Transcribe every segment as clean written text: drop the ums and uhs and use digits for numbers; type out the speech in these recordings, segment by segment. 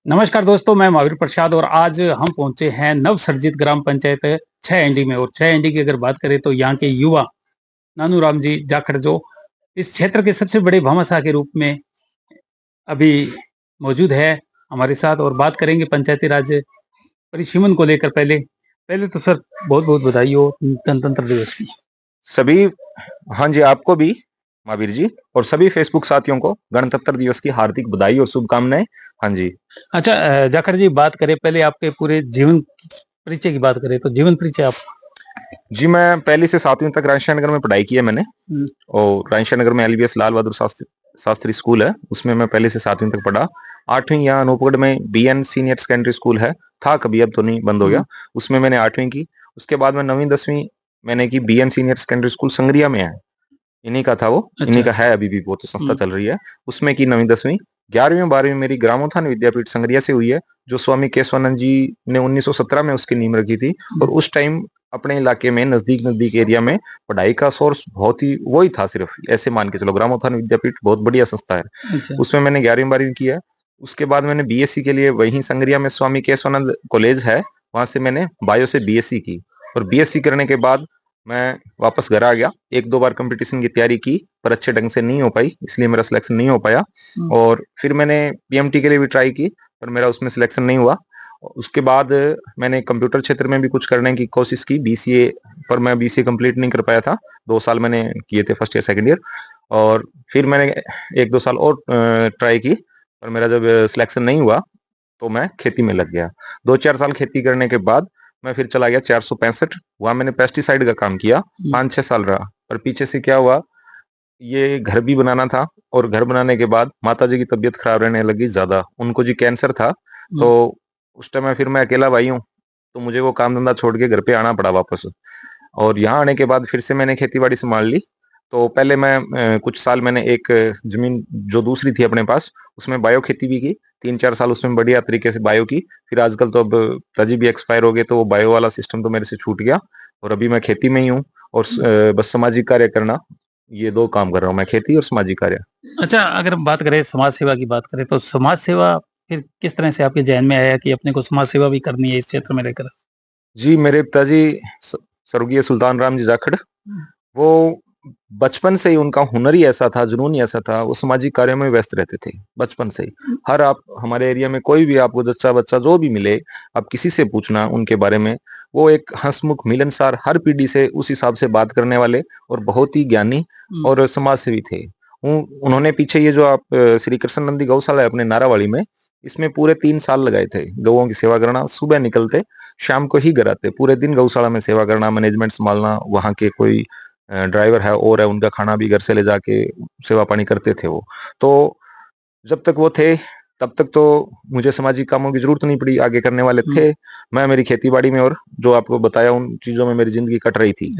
नमस्कार दोस्तों, मैं महावीर प्रसाद और आज हम पहुंचे हैं नवसर्जित ग्राम पंचायत 6 एनडी में। और 6 एनडी की अगर बात करें तो यहाँ के युवा नानूराम जी जाखड़ जो इस क्षेत्र के सबसे बड़े भामाशाह के रूप में अभी मौजूद है हमारे साथ, और बात करेंगे पंचायती राज परिसीमन को लेकर। पहले पहले तो सर बहुत बहुत बधाई हो गणतंत्र दिवस की। सभी हाँ जी, आपको भी महावीर जी और सभी फेसबुक साथियों को गणतंत्र दिवस की हार्दिक बधाई और शुभकामनाएं। हाँ जी। अच्छा, जाखड़ जी बात करें पहले आपके पूरे जीवन परिचय की बात करें तो जीवन परिचय आप। जी, मैं पहली से 7वीं तक राजशाही नगर में पढ़ाई की है मैंने। और राजशाही नगर में एलबीएस लाल बहादुर शास्त्री स्कूल है, उसमें मैं पहले से 7वीं तक पढ़ा। 8वीं यहाँ अनूपगढ़ में बीएन सीनियर सेकेंडरी स्कूल है, था कभी, अब तो नहीं, बंद हो गया। उसमें मैंने 8वीं की। उसके बाद में 9वीं 10वीं मैंने की BN senior secondary school Sangaria में है, इन्हीं का था वो। इन्हीं का है अभी भी, वो तो संस्था चल रही है, उसमें की 9वीं 10वीं। 11वीं 12वीं मेरी ग्रामोत्थान विद्यापीठ संगरिया से हुई है, जो स्वामी केशवानंद जी ने 1917 में उसकी नींव रखी थी। और उस टाइम अपने इलाके में नजदीक नजदीक एरिया में पढ़ाई का सोर्स बहुत ही वही था, सिर्फ ऐसे मान के चलो। ग्रामोत्थान विद्यापीठ बहुत बढ़िया संस्था है। उसमें मैंने 11वीं 12वीं की है। उसके बाद मैंने बीएससी के लिए वहीं संगरिया में स्वामी केशवानंद कॉलेज है, वहां से मैंने बायो से बीएससी की। और बीएससी करने के बाद मैं वापस घर आ गया। 1-2 बार कंपटीशन की तैयारी की, पर अच्छे ढंग से नहीं हो पाई, इसलिए मेरा सिलेक्शन नहीं हो पाया। और फिर मैंने पीएमटी के लिए भी ट्राई की, पर मेरा उसमें सिलेक्शन नहीं हुआ। उसके बाद मैंने कंप्यूटर क्षेत्र में भी कुछ करने की कोशिश की, बीसीए, पर मैं बीसीए कंप्लीट नहीं कर पाया था। 2 साल मैंने किए थे, फर्स्ट ईयर सेकंड ईयर। और फिर मैंने 1-2 साल और ट्राई की, पर मेरा जब सिलेक्शन नहीं हुआ तो मैं खेती में लग गया। 2-4 साल खेती करने के बाद मैं फिर चला गया 465, वहां मैंने पेस्टिसाइड का काम किया। 5-6 साल रहा, पर पीछे से क्या हुआ, ये घर भी बनाना था। और घर बनाने के बाद माता जी की तबीयत खराब रहने लगी ज्यादा, उनको जी कैंसर था। तो उस टाइम में फिर मैं अकेला भाई हूँ, तो मुझे वो काम धंधा छोड़ के घर पे आना पड़ा वापस। और यहाँ आने के बाद फिर से मैंने खेती बाड़ी संभाल ली। तो पहले मैं कुछ साल मैंने एक जमीन जो दूसरी थी अपने पास, उसमें बायो खेती भी की। 3-4 साल उसमें बढ़िया तरीके से बायो की। फिर आजकल तो अब ताजी भी एक्सपायर हो गए, तो वो बायो वाला सिस्टम तो मेरे से छूट गया। और अभी मैं खेती में ही हूँ। और बस सामाजिक कार्य करना, ये 2 काम कर रहा हूँ मैं, खेती और सामाजिक कार्य। अच्छा, अगर हम बात करें समाज सेवा की बात करें तो समाज सेवा फिर किस तरह से आपके ज़हन में आया कि अपने को समाज सेवा भी करनी है इस क्षेत्र में रहकर? जी, मेरे पिताजी स्वर्गीय सुल्तान राम जी जाखड़, वो बचपन से ही उनका हुनर ही ऐसा था, जुनून ही ऐसा था, वो सामाजिक कार्यों में व्यस्त रहते थे बचपन से ही। हर आप हमारे एरिया में कोई भी आपको जच्चा बच्चा जो भी मिले, आप किसी से पूछना उनके बारे में, वो एक हंसमुख मिलनसार, हर पीढ़ी से उस हिसाब से बात करने वाले और बहुत ही ज्ञानी और समाज सेवी थे। उन्होंने पीछे ये जो आप श्री कृष्ण नंदी गौशाला है अपने नारावाड़ी में, इसमें पूरे 3 साल लगाए थे गौओं की सेवा करना। सुबह निकलते, शाम को ही घर आते, पूरे दिन गौशाला में सेवा करना, मैनेजमेंट संभालना, वहाँ के कोई ड्राइवर है और है, उनका खाना भी घर से ले जाके सेवा पानी करते थे वो। तो जब तक वो थे, तब तक तो मुझे सामाजिक कामों की जरूरत नहीं पड़ी, आगे करने वाले थे। मैं मेरी खेती बाड़ी में, और जो आपको बताया उन चीजों में मेरी जिंदगी कट रही थी।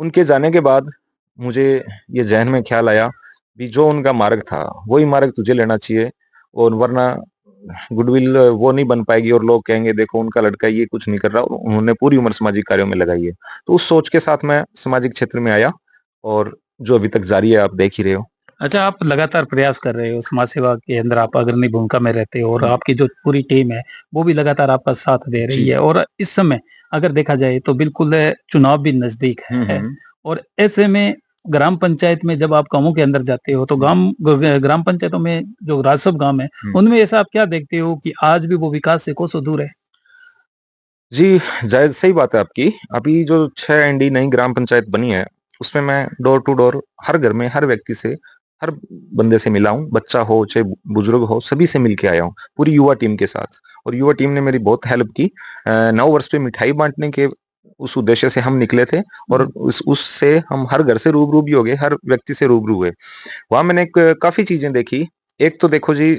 उनके जाने के बाद मुझे ये जहन में ख्याल आया भी, जो उनका मार्ग था वही मार्ग तुझे लेना चाहिए। और वरना गुडविल वो नहीं बन पाएगी और लोग कहेंगे देखो उनका लड़का ये कुछ नहीं कर रहा, और उन्होंने पूरी उम्र सामाजिक कार्यों में लगाई है। तो उस सोच के साथ मैं सामाजिक क्षेत्र में आया, और जो अभी तक जारी है, आप देख ही रहे हो। अच्छा, आप लगातार प्रयास कर रहे हो, समाज सेवा के अंदर आप अग्रणी भूमिका में रहते हो और आपकी जो पूरी टीम है, वो भी लगातार आपका साथ दे रही है। और इस समय अगर देखा जाए तो बिल्कुल चुनाव भी नज़दीक है। और ऐसे में ग्राम पंचायत में जब आप गाँवों के अंदर जाते हो तो ग्राम पंचायतों में जो राजसभ गाँव है, उनमें ऐसा आप क्या देखते हो कि आज भी वो विकास से कोसों दूर है? जी, जायज़ सही बात है आपकी। अभी जो 6 एनडी नई ग्राम पंचायत बनी है, उसमें मैं डोर टू डोर हर घर में, हर व्यक्ति से, हर बंदे से मिला हूँ। बच्चा हो, चाहे बुजुर्ग हो, सभी से मिल के आया हूँ, पूरी युवा टीम के साथ। और युवा टीम ने मेरी बहुत हेल्प की। नव वर्ष पे मिठाई बाँटने के उस उद्देश्य से हम निकले थे, और उससे हम हर घर से रूबरू भी हो गए, हर व्यक्ति से रूबरू हुए। वहाँ मैंने एक काफ़ी चीज़ें देखी। एक तो देखो जी,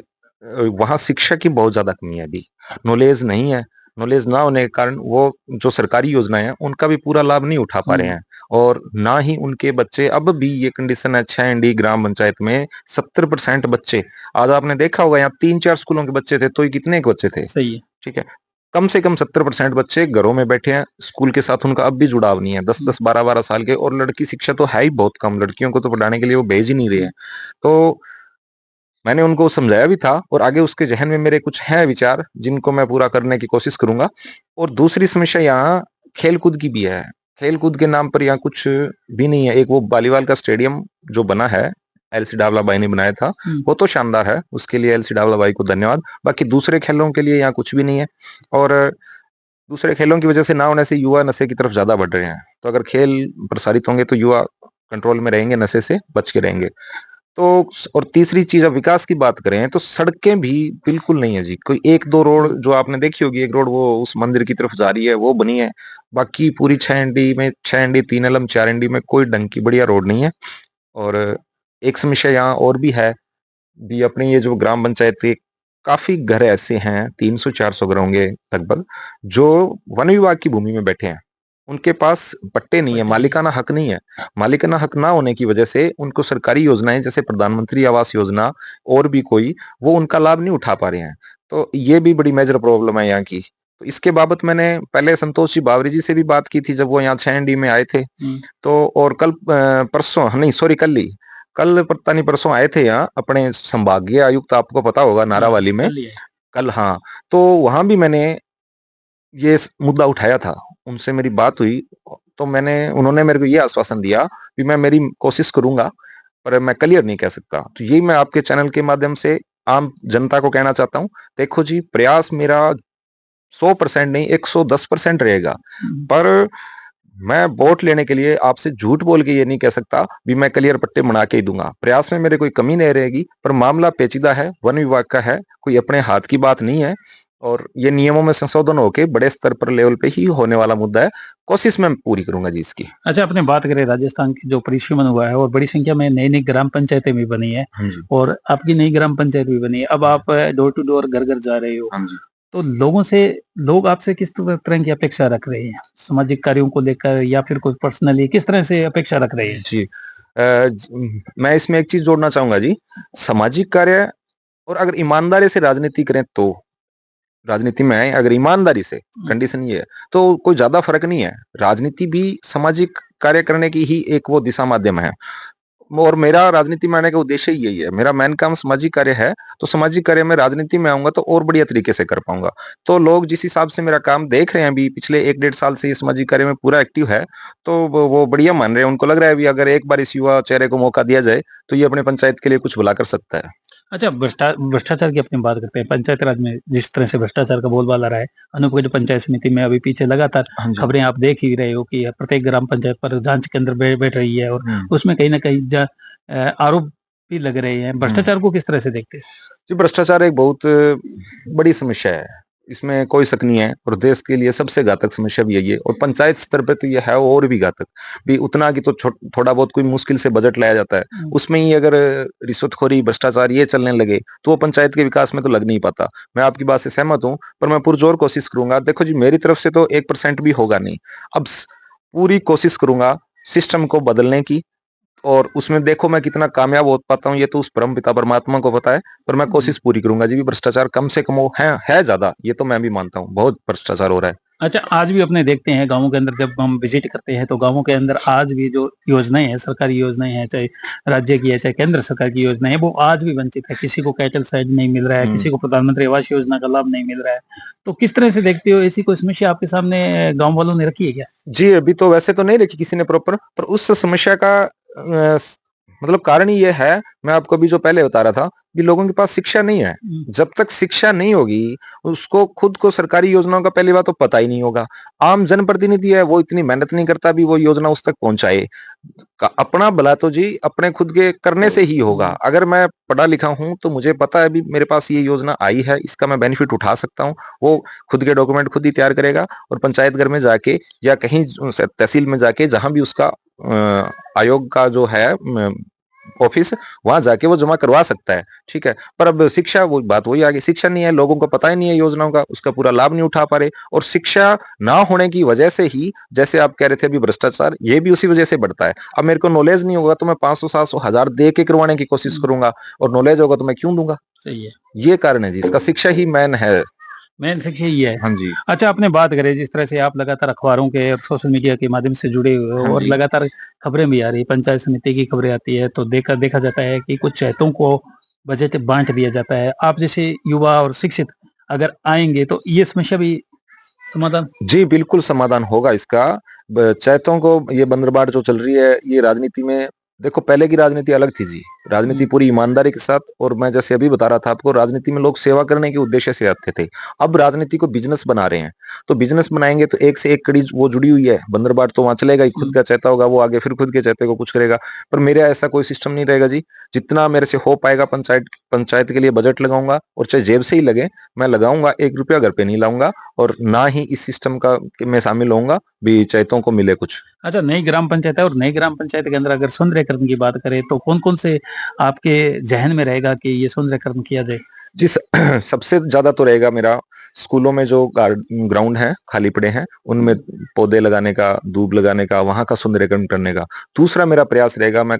वहाँ शिक्षा की बहुत ज़्यादा कमी है अभी, नॉलेज नहीं है। नॉलेज ना होने के कारण वो जो सरकारी योजनाएं हैं उनका भी पूरा लाभ नहीं उठा पा रहे हैं। और ना ही उनके बच्चे, अब भी ये कंडीशन है 6 एनडी ग्राम पंचायत में 70% बच्चे, आज आपने देखा होगा यहाँ 3-4 स्कूलों के बच्चे थे, तो ये कितने के बच्चे थे? सही है। ठीक है, कम से कम 70% बच्चे घरों में बैठे हैं, स्कूल के साथ उनका अब भी जुड़ाव नहीं है। 10-10 12-12 साल के, और लड़की शिक्षा तो है ही बहुत कम, लड़कियों को तो पढ़ाने के लिए वो भेज ही नहीं रहे हैं। तो मैंने उनको समझाया भी था और आगे उसके ज़हन में मेरे कुछ हैं विचार जिनको मैं पूरा करने की कोशिश करूँगा। और दूसरी समस्या यहाँ खेल-कूद की भी है। खेल-कूद के नाम पर यहाँ कुछ भी नहीं है। एक वो बालीवाल का स्टेडियम जो बना है, एलसी डावला भाई ने बनाया था, वो तो शानदार है, उसके लिए एलसी डावला भाई को धन्यवाद। बाकी दूसरे खेलों के लिए यहाँ कुछ भी नहीं है और दूसरे खेलों की वजह से ना होने से युवा नशे की तरफ ज़्यादा बढ़ रहे हैं। तो अगर खेल प्रसारित होंगे तो युवा कंट्रोल में रहेंगे, नशे से बच के रहेंगे। तो और तीसरी चीज़ अब विकास की बात करें तो सड़कें भी बिल्कुल नहीं है जी। कोई 1-2 रोड जो आपने देखी होगी, एक रोड वो उस मंदिर की तरफ जा रही है, वो बनी है। बाकी पूरी 6 एनडी में 6 एनडी, 3 एलएम, 4 एनडी में कोई ढंग की बढ़िया रोड नहीं है। और एक समस्या यहाँ और भी है, भी अपनी ये जो ग्राम पंचायत के काफ़ी घर ऐसे हैं, 300-400 घर होंगे लगभग, जो वन विभाग की भूमि में बैठे हैं। उनके पास पट्टे नहीं है, मालिकाना हक नहीं है। मालिकाना हक ना होने की वजह से उनको सरकारी योजनाएँ जैसे प्रधानमंत्री आवास योजना और भी कोई, वो उनका लाभ नहीं उठा पा रहे हैं। तो ये भी बड़ी मेजर प्रॉब्लम है यहाँ की। तो इसके बाबत मैंने पहले संतोष जी बावरी जी से भी बात की थी जब वो यहाँ 6 एनडी में आए थे। तो और कल परसों नहीं सॉरी कल ही, कल पता नहीं परसों आए थे यहाँ अपने संभागीय आयुक्त, आपको पता होगा नारावाली में। कल हाँ, तो वहाँ भी मैंने ये मुद्दा उठाया था, उनसे मेरी बात हुई, तो उन्होंने मेरे को ये आश्वासन दिया कि मैं मेरी कोशिश करूंगा, पर मैं क्लियर नहीं कह सकता। तो यही मैं आपके चैनल के माध्यम से आम जनता को कहना चाहता हूँ, देखो जी प्रयास मेरा 100% नहीं 110% रहेगा, पर मैं वोट लेने के लिए आपसे झूठ बोल के ये नहीं कह सकता भी मैं क्लियर पट्टे बना के ही दूंगा। प्रयास में मेरे कोई कमी नहीं रहेगी, पर मामला पेचीदा है, वन विभाग का है, कोई अपने हाथ की बात नहीं है और ये नियमों में संशोधन होके बड़े स्तर पर लेवल पे ही होने वाला मुद्दा है। कोशिश मैं पूरी करूंगा जी इसकी। अच्छा, आपने बात करें राजस्थान की जो परिसीमन हुआ है और बड़ी संख्या में नई-नई ग्राम पंचायतें भी बनी है हाँ जी। और आपकी नई ग्राम पंचायत भी बनी है। अब आप डोर टू डोर, घर-घर जा रहे हो, हाँ जी। तो लोग आपसे किस तरह की अपेक्षा रख रहे हैं? सामाजिक कार्यों को लेकर या फिर कोई पर्सनली किस तरह से अपेक्षा रख रहे हैं? जी। मैं इसमें एक चीज़ जोड़ना चाहूँगा जी, सामाजिक कार्य और अगर ईमानदारी से राजनीति करें तो, राजनीति में आए अगर ईमानदारी से, कंडीशन ये है, तो कोई ज़्यादा फ़र्क नहीं है। राजनीति भी सामाजिक कार्य करने की ही एक वो दिशा माध्यम है। और मेरा राजनीति में आने का उद्देश्य ही यही है। मेरा मेन काम सामाजिक कार्य है, तो सामाजिक कार्य में राजनीति में आऊँगा तो और बढ़िया तरीके से कर पाऊँगा। तो लोग जिस हिसाब से मेरा काम देख रहे हैं अभी पिछले 1 डेढ़ साल से ये सामाजिक कार्य में पूरा एक्टिव है, तो वो बढ़िया मान रहे हैं। उनको लग रहा है अभी अगर एक बार इस युवा चेहरे को मौका दिया जाए, तो ये अपने पंचायत के लिए कुछ भला कर सकता है। अच्छा, भ्रष्टाचार की अपनी बात करते हैं। पंचायत राज में जिस तरह से भ्रष्टाचार का बोलबाला रहा है, अनूपगढ़ पंचायत समिति में अभी पीछे लगातार हाँ जी। खबरें आप देख ही रहे हो कि प्रत्येक ग्राम पंचायत पर जांच केंद्र बैठ रही है और उसमें कहीं न कहीं आरोप भी लग रहे हैं। भ्रष्टाचार को किस तरह से देखते हैं? जी, भ्रष्टाचार एक बहुत बड़ी समस्या है। इसमें कोई शक नहीं है और देश के लिए सबसे घातक समस्या भी यही है और पंचायत स्तर पे तो ये है और भी घातक। भी उतना की तो थोड़ा बहुत कोई मुश्किल से बजट लाया जाता है। उसमें ही अगर रिश्वतखोरी, भ्रष्टाचार ये चलने लगे, तो वो पंचायत के विकास में तो लग नहीं पाता। मैं आपकी बात से सहमत हूँ, पर मैं पुरज़ोर कोशिश करूँगा। देखो जी, मेरी तरफ से तो 1% भी होगा नहीं। अब पूरी कोशिश करूँगा सिस्टम को बदलने की और उसमें देखो मैं कितना कामयाब हो पाता हूँ, ये तो उस परमपिता परमात्मा को पता है, पर मैं कोशिश पूरी करूँगा जी। भी भ्रष्टाचार कम से कम हो, है ज़्यादा, ये तो मैं भी मानता हूँ, बहुत भ्रष्टाचार हो रहा है। अच्छा, आज भी अपने देखते हैं गाँवों के अंदर जब हम विज़िट करते हैं, तो गाँवों के अंदर आज भी जो योजनाएँ हैं, सरकारी योजनाएँ हैं, चाहे राज्य की है, चाहे केंद्र सरकार की योजनाएँ हैं, वो आज भी वंचित है। किसी को कैटल शेड नहीं मिल रहा है, किसी को प्रधानमंत्री आवास योजना का लाभ नहीं मिल रहा है। तो किस तरह से देखते हो, ऐसी कोई समस्या आपके सामने गाँव वालों ने रखी है क्या? जी, अभी तो वैसे तो नहीं रखी किसी ने प्रॉपर, पर उस समस्या का मतलब कारण ही ये है, मैं आपको अभी जो पहले बता रहा था, कि लोगों के पास शिक्षा नहीं है। जब तक शिक्षा नहीं होगी, उसको खुद को सरकारी योजनाओं का पहली बात तो पता ही नहीं होगा। आम जनप्रतिनिधि है, वो इतनी मेहनत नहीं करता भी वो योजना उस तक पहुँचाए। अपना भला तो जी अपने खुद के करने से ही होगा। अगर मैं पढ़ा लिखा हूँ, तो मुझे पता है अभी मेरे पास ये योजना आई है, इसका मैं बेनिफिट उठा सकता हूँ। वो खुद के डॉक्यूमेंट खुद ही तैयार करेगा और पंचायत घर में जाके या कहीं तहसील में जाके जहाँ भी उसका आयोग का जो है ऑफिस, वहां जाके वो जमा करवा सकता है, ठीक है। पर अब शिक्षा, वो बात वही आ गई, शिक्षा नहीं है, लोगों को पता ही नहीं है योजनाओं का, उसका पूरा लाभ नहीं उठा पा रहे। और शिक्षा ना होने की वजह से ही, जैसे आप कह रहे थे अभी भ्रष्टाचार, ये भी उसी वजह से बढ़ता है। अब मेरे को नॉलेज नहीं होगा तो मैं 500 700 1000 दे के करवाने की कोशिश करूंगा, और नॉलेज होगा तो मैं क्यों दूंगा। सही है। ये कारण है जी, इसका शिक्षा ही मेन है। मेन शिक्षा ये है। हाँ जी। अच्छा, आपने बात करें जिस तरह से आप लगातार अखबारों के और सोशल मीडिया के माध्यम से जुड़े हुए हो हाँ और जी। लगातार खबरें भी आ रही है, पंचायत समिति की खबरें आती है, तो देखा देखा जाता है कि कुछ चैतों को बजट बांट दिया जाता है। आप जैसे युवा और शिक्षित अगर आएंगे तो ये समस्या भी समाधान। जी, बिल्कुल समाधान होगा इसका। चैतों को ये बंदरबाट जो चल रही है, ये राजनीति में देखो पहले की राजनीति अलग थी जी। राजनीति पूरी ईमानदारी के साथ, और मैं जैसे अभी बता रहा था आपको, राजनीति में लोग सेवा करने के उद्देश्य से आते थे। अब राजनीति को बिज़नेस बना रहे हैं। तो बिज़नेस बनाएँगे तो एक से एक कड़ी वो जुड़ी हुई है। बंदरबाट तो वहाँ चलेगा ही, खुद का चैता होगा, वो आगे फिर खुद के चैते को कुछ करेगा। पर मेरा ऐसा कोई सिस्टम नहीं रहेगा जी। जितना मेरे से हो पाएगा पंचायत पंचायत के लिए बजट लगाऊँगा, और चाहे जेब से ही लगे, मैं लगाऊँगा। ₹1 घर पे नहीं लाऊँगा, और ना ही इस सिस्टम का कि मैं शामिल होऊँगा भी चैतों को मिले कुछ। अच्छा, नई ग्राम पंचायत है और नई ग्राम पंचायत के अंदर अगर सौंदर्यकरण की बात करें तो कौन-कौन से आपके ज़हन में रहेगा कि ये सौंदर्यकरण किया जाए? जी सबसे ज़्यादा तो रहेगा मेरा स्कूलों में जो ग्राउंड हैं, खाली पड़े हैं, उनमें पौधे लगाने का, दूब लगाने का, वहाँ का सौंदर्यीकरण करने का। दूसरा मेरा प्रयास रहेगा, मैं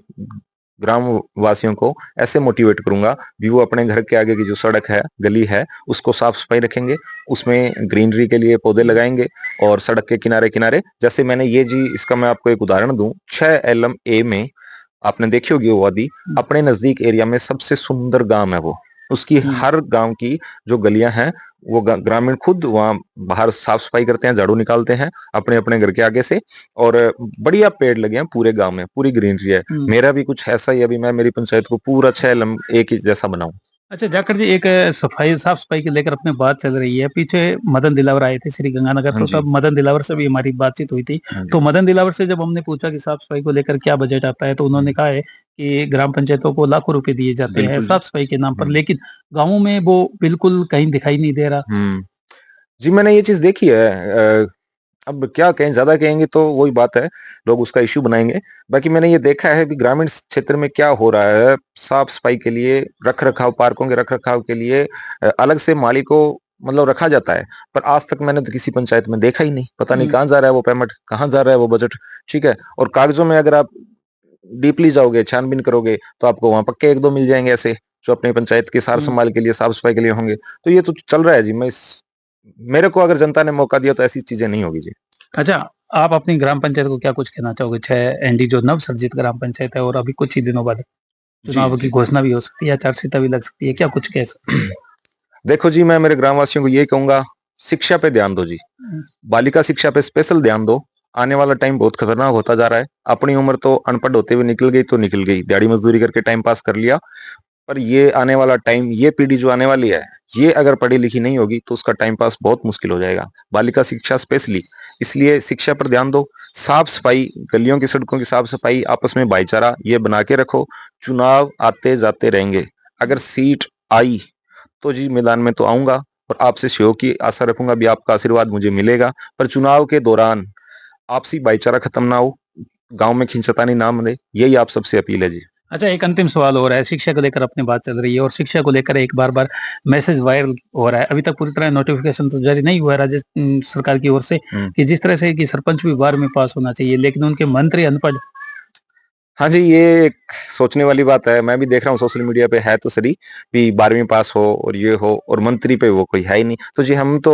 ग्राम वासियों को ऐसे मोटिवेट करूँगा भी वो अपने घर के आगे की जो सड़क है, गली है, उसको साफ-सफाई रखेंगे, उसमें ग्रीनरी के लिए पौधे लगाएँगे, और सड़क के किनारे-किनारे जैसे मैंने ये जी इसका मैं आपको एक उदाहरण दूँ, 6 एलम ए में आपने देखी होगी वो वादी, अपने नज़दीक एरिया में सबसे सुंदर गाँव है वो। उसकी हर गाँव की जो गलियाँ हैं, वो ग्रामीण खुद वहाँ बाहर साफ-सफाई करते हैं, झाड़ू निकालते हैं अपने-अपने घर के आगे से, और बढ़िया पेड़ लगे हैं पूरे गाँव में, पूरी ग्रीनरी है। मेरा भी कुछ ऐसा ही अभी मैं मेरी पंचायत को पूरा 6 लम एक ही जैसा बनाऊँ। अच्छा जाखड़ जी, एक साफ-सफाई को लेकर अपनी बात चल रही है। पीछे मदन दिलावर आए थे श्री गंगानगर, हाँ तो जी। तब मदन दिलावर से भी हमारी बातचीत हुई थी। हाँ जी। तो मदन दिलावर से जब हमने पूछा कि साफ-सफाई को लेकर क्या बजट आता है, तो उन्होंने कहा है कि ग्राम पंचायतों को लाखों रुपए दिए जाते हैं बिल्कुल जी। साफ-सफाई के नाम पर, हुँ। लेकिन गाँवों में वो बिल्कुल कहीं दिखाई नहीं दे रहा। हुँ। जी, मैंने ये चीज़ देखी है। अब क्या कहें, ज़्यादा कहेंगे तो वही बात है, लोग उसका इश्यू बनाएँगे। बाकी मैंने ये देखा है कि ग्रामीण क्षेत्र में क्या हो रहा है, साफ-सफाई के लिए, रख-रखाव, पार्कों के रख-रखाव के लिए अलग से माली को मतलब रखा जाता है। पर आज तक मैंने तो किसी पंचायत में देखा ही नहीं। पता नहीं कहाँ जा रहा है वो पेमेंट, कहाँ जा रहा है वो बजट, ठीक है? और कागज़ों में अगर आप डीपली जाओगे, छानबीन करोगे, तो आपको वहाँ पक्के 1-2 मिल जाएँगे ऐसे, जो अपनी पंचायत की सार-संभाल के लिए, साफ-सफाई के लिए होंगे। तो ये तो चल रहा है जी। मेरे को अगर जनता ने मौका दिया तो ऐसी चीज़ें नहीं होगी जी। अच्छा, आप अपनी ग्राम पंचायत को क्या कुछ कहना चाहोगे? 6 एनडी जो नवसर्जित ग्राम पंचायत है और अभी कुछ ही दिनों बाद जी, चुनाव की जी। घोषणा भी हो सकती है, आचार-संहिता भी लग सकती है, क्या कुछ कह सकते हैं? देखो जी, मैं मेरे ग्रामवासियों को ये कहूँगा, शिक्षा पे ध्यान दो जी। बालिका शिक्षा पे स्पेशल ध्यान दो। आने वाला टाइम बहुत खतरनाक होता जा रहा है। अपनी उम्र तो अनपढ़ होते हुए निकल गई तो निकल गई, दिहाड़ी मज़दूरी करके टाइम पास कर लिया। पर ये आने वाला टाइम, ये पीढ़ी जो आने वाली है, ये अगर पढ़ी-लिखी नहीं होगी तो उसका टाइम पास बहुत मुश्किल हो जाएगा। बालिका शिक्षा स्पेशली, इसलिए शिक्षा पर ध्यान दो। साफ-सफाई, गलियों की, सड़कों की साफ-सफाई, आपस में भाईचारा ये बना के रखो। चुनाव आते-जाते रहेंगे। अगर सीट आई तो जी मैदान में तो आऊँगा, और आपसे सहयोग की आशा रखूँगा भी, आपका आशीर्वाद मुझे मिलेगा। पर चुनाव के दौरान आपसी भाईचारा खत्म ना हो, गाँव में खींचतानी ना बने, यही आप सबसे अपील है जी। अच्छा, एक अंतिम सवाल हो रहा है, शिक्षा को लेकर अपनी बात चल रही है और शिक्षा को लेकर एक बार-बार मैसेज वायरल हो रहा है। अभी तक पूरी तरह नोटिफ़िकेशन तो जारी नहीं हुआ है सरकार की ओर से हुँ। कि जिस तरह से कि सरपंच भी 12वीं पास होना चाहिए, लेकिन उनके मंत्री अनपढ़। हाँ जी, ये एक सोचने वाली बात है। मैं भी देख रहा हूँ सोशल मीडिया पे है तो सही कि 12वीं पास हो और ये हो, और मंत्री पे वो कोई है ही नहीं। तो जी हम तो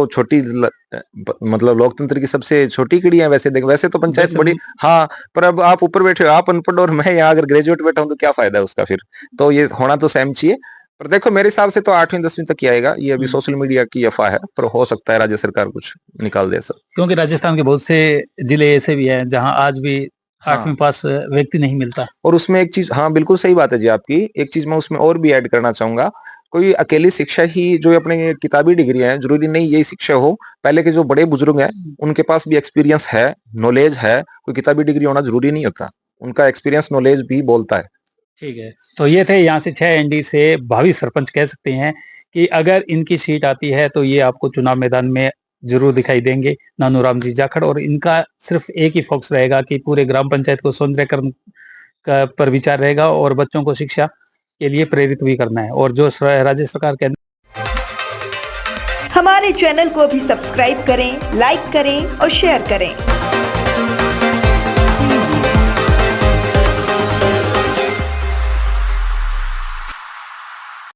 मतलब लोकतंत्र की सबसे छोटी कड़ी है वैसे वैसे तो पंचायत जैसे बड़ी। हाँ, पर अब आप ऊपर बैठे हो, आप अनपढ़ और मैं यहाँ अगर ग्रेजुएट बैठा हूँ तो क्या फ़ायदा है उसका फिर? तो ये होना तो सेम चाहिए। पर देखो मेरे हिसाब से तो 8वीं 10वीं तक ही आएगा। ये अभी हुँ, सोशल मीडिया की अफ़वाह है, पर हो सकता है राज्य सरकार कुछ निकाल दे ऐसा। क्योंकि राजस्थान के बहुत से जिले ऐसे भी हैं, जहाँ आज भी हाँ। 8वीं पास व्यक्ति नहीं मिलता। और उसमें एक चीज़, हाँ, बिल्कुल सही बात है जी आपकी। एक चीज़ मैं उसमें और भी ऐड करना चाहूँगा, कोई अकेली शिक्षा ही जो अपने किताबी डिग्री है, ज़रूरी नहीं यही शिक्षा हो। पहले के जो बड़े बुजुर्ग हैं, उनके पास भी एक्सपीरियंस है, नॉलेज है, कोई किताबी डिग्री होना ज़रूरी नहीं होता। उनका एक्सपीरियंस, नॉलेज भी बोलता है। ठीक है। तो ये थे यहाँ से 6 एनडी से भावी सरपंच कह सकते हैं कि अगर इनकी सीट आती है तो ये आपको चुनाव मैदान में ज़रूर दिखाई देंगे, नानूराम जी जाखड़, और इनका सिर्फ़ एक ही फ़ोकस रहेगा कि पूरे ग्राम पंचायत को सौंदर्यकरण का पर विचार रहेगा और बच्चों को शिक्षा के लिए प्रेरित भी करना है, और जो राज्य सरकार के हमारे चैनल को भी सब्सक्राइब करें, लाइक करें और शेयर करें।